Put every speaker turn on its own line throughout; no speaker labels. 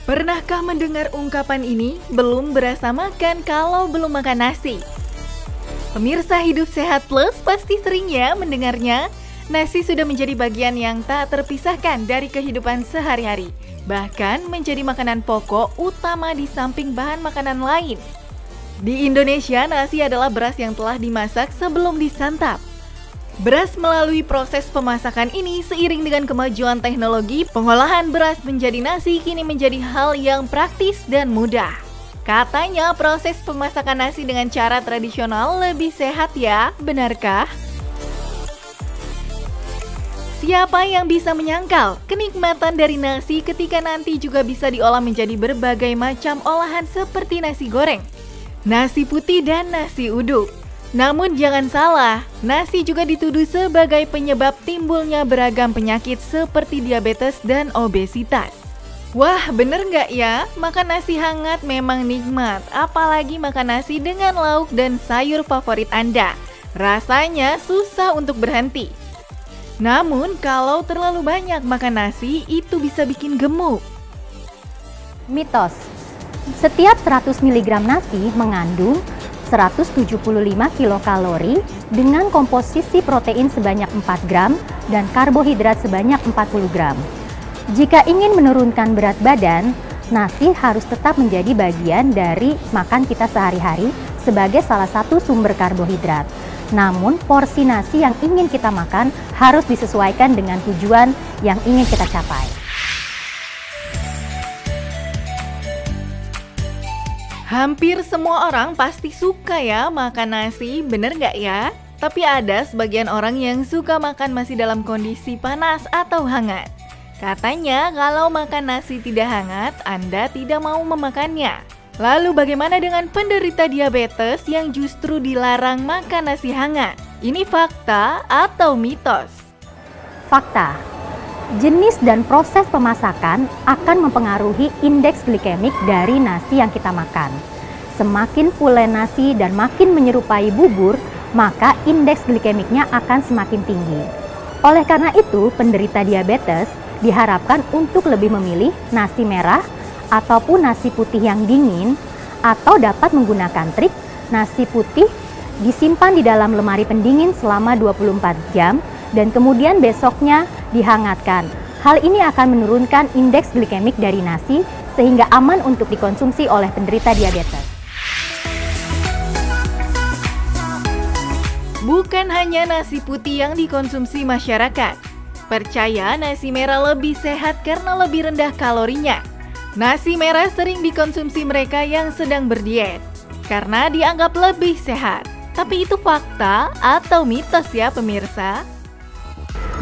Pernahkah mendengar ungkapan ini? Belum berasa makan kalau belum makan nasi. Pemirsa Hidup Sehat Plus pasti sering ya mendengarnya. Nasi sudah menjadi bagian yang tak terpisahkan dari kehidupan sehari-hari. Bahkan menjadi makanan pokok utama di samping bahan makanan lain. Di Indonesia, nasi adalah beras yang telah dimasak sebelum disantap. Beras melalui proses pemasakan ini seiring dengan kemajuan teknologi, pengolahan beras menjadi nasi kini menjadi hal yang praktis dan mudah. Katanya proses pemasakan nasi dengan cara tradisional lebih sehat ya, benarkah? Siapa yang bisa menyangkal kenikmatan dari nasi ketika nanti juga bisa diolah menjadi berbagai macam olahan seperti nasi goreng, nasi putih dan nasi uduk. Namun jangan salah, nasi juga dituduh sebagai penyebab timbulnya beragam penyakit seperti diabetes dan obesitas. Wah, bener nggak ya? Makan nasi hangat memang nikmat, apalagi makan nasi dengan lauk dan sayur favorit Anda. Rasanya susah untuk berhenti. Namun kalau terlalu banyak makan nasi, itu bisa bikin gemuk.
Mitos, setiap 100 mg nasi mengandung 175 kilokalori dengan komposisi protein sebanyak 4 gram dan karbohidrat sebanyak 40 gram. Jika ingin menurunkan berat badan, nasi harus tetap menjadi bagian dari makan kita sehari-hari sebagai salah satu sumber karbohidrat. Namun, porsi nasi yang ingin kita makan harus disesuaikan dengan tujuan yang ingin kita capai.
Hampir semua orang pasti suka ya makan nasi, bener nggak ya? Tapi ada sebagian orang yang suka makan masih dalam kondisi panas atau hangat. Katanya kalau makan nasi tidak hangat, Anda tidak mau memakannya. Lalu bagaimana dengan penderita diabetes yang justru dilarang makan nasi hangat? Ini fakta atau mitos?
Fakta. Jenis dan proses pemasakan akan mempengaruhi indeks glikemik dari nasi yang kita makan. Semakin pulen nasi dan makin menyerupai bubur, maka indeks glikemiknya akan semakin tinggi. Oleh karena itu, penderita diabetes diharapkan untuk lebih memilih nasi merah ataupun nasi putih yang dingin, atau dapat menggunakan trik nasi putih disimpan di dalam lemari pendingin selama 24 jam dan kemudian besoknya dihangatkan. Hal ini akan menurunkan indeks glikemik dari nasi sehingga aman untuk dikonsumsi oleh penderita diabetes.
Bukan hanya nasi putih yang dikonsumsi masyarakat. Percaya nasi merah lebih sehat karena lebih rendah kalorinya. Nasi merah sering dikonsumsi mereka yang sedang berdiet karena dianggap lebih sehat. Tapi itu fakta atau mitos ya pemirsa?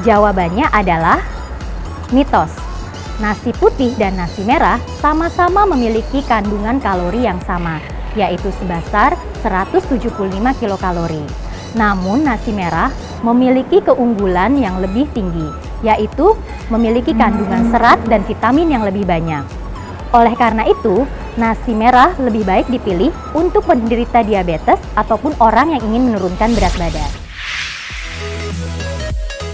Jawabannya adalah mitos. Nasi putih dan nasi merah sama-sama memiliki kandungan kalori yang sama, yaitu sebesar 175 kilokalori. Namun nasi merah memiliki keunggulan yang lebih tinggi, yaitu memiliki kandungan serat dan vitamin yang lebih banyak. Oleh karena itu, nasi merah lebih baik dipilih untuk penderita diabetes ataupun orang yang ingin menurunkan berat badan.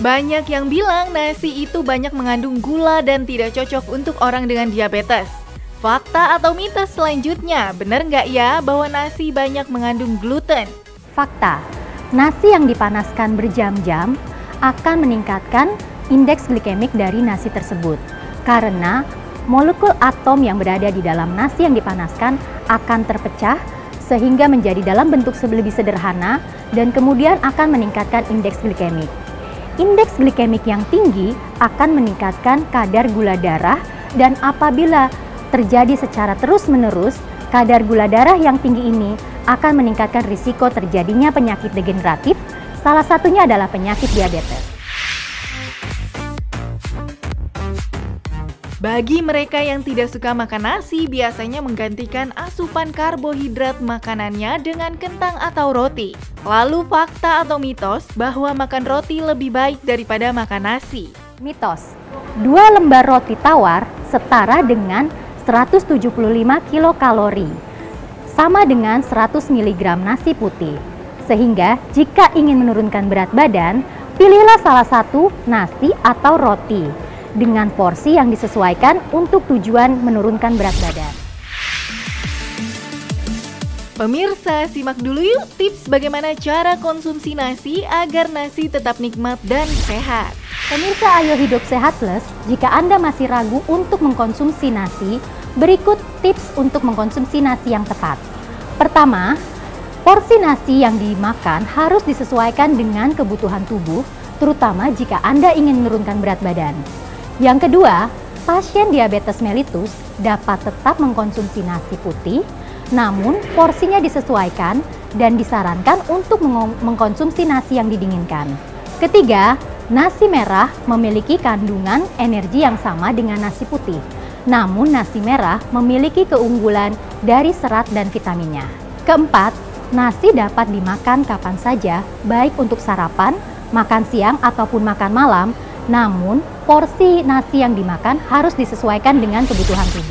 Banyak yang bilang nasi itu banyak mengandung gula dan tidak cocok untuk orang dengan diabetes. Fakta atau mitos selanjutnya, benar nggak ya bahwa nasi banyak mengandung gluten?
Fakta, nasi yang dipanaskan berjam-jam akan meningkatkan indeks glikemik dari nasi tersebut. Karena molekul atom yang berada di dalam nasi yang dipanaskan akan terpecah sehingga menjadi dalam bentuk lebih sederhana dan kemudian akan meningkatkan indeks glikemik. Indeks glikemik yang tinggi akan meningkatkan kadar gula darah dan apabila terjadi secara terus-menerus, kadar gula darah yang tinggi ini akan meningkatkan risiko terjadinya penyakit degeneratif, salah satunya adalah penyakit diabetes.
Bagi mereka yang tidak suka makan nasi, biasanya menggantikan asupan karbohidrat makanannya dengan kentang atau roti. Lalu fakta atau mitos bahwa makan roti lebih baik daripada makan nasi?
Mitos, 2 lembar roti tawar setara dengan 175 kilokalori, sama dengan 100 mg nasi putih. Sehingga jika ingin menurunkan berat badan, pilihlah salah satu nasi atau roti. dengan porsi yang disesuaikan untuk tujuan menurunkan berat badan.
Pemirsa, simak dulu yuk tips bagaimana cara konsumsi nasi agar nasi tetap nikmat dan sehat.
Pemirsa Ayo Hidup Sehat Plus, jika Anda masih ragu untuk mengkonsumsi nasi, berikut tips untuk mengkonsumsi nasi yang tepat. Pertama, porsi nasi yang dimakan harus disesuaikan dengan kebutuhan tubuh, terutama jika Anda ingin menurunkan berat badan. Yang kedua, pasien diabetes mellitus dapat tetap mengkonsumsi nasi putih, namun porsinya disesuaikan dan disarankan untuk mengkonsumsi nasi yang didinginkan. Ketiga, nasi merah memiliki kandungan energi yang sama dengan nasi putih. Namun nasi merah memiliki keunggulan dari serat dan vitaminnya. Keempat, nasi dapat dimakan kapan saja, baik untuk sarapan, makan siang ataupun makan malam. Namun porsi nasi yang dimakan harus disesuaikan dengan kebutuhan tubuh.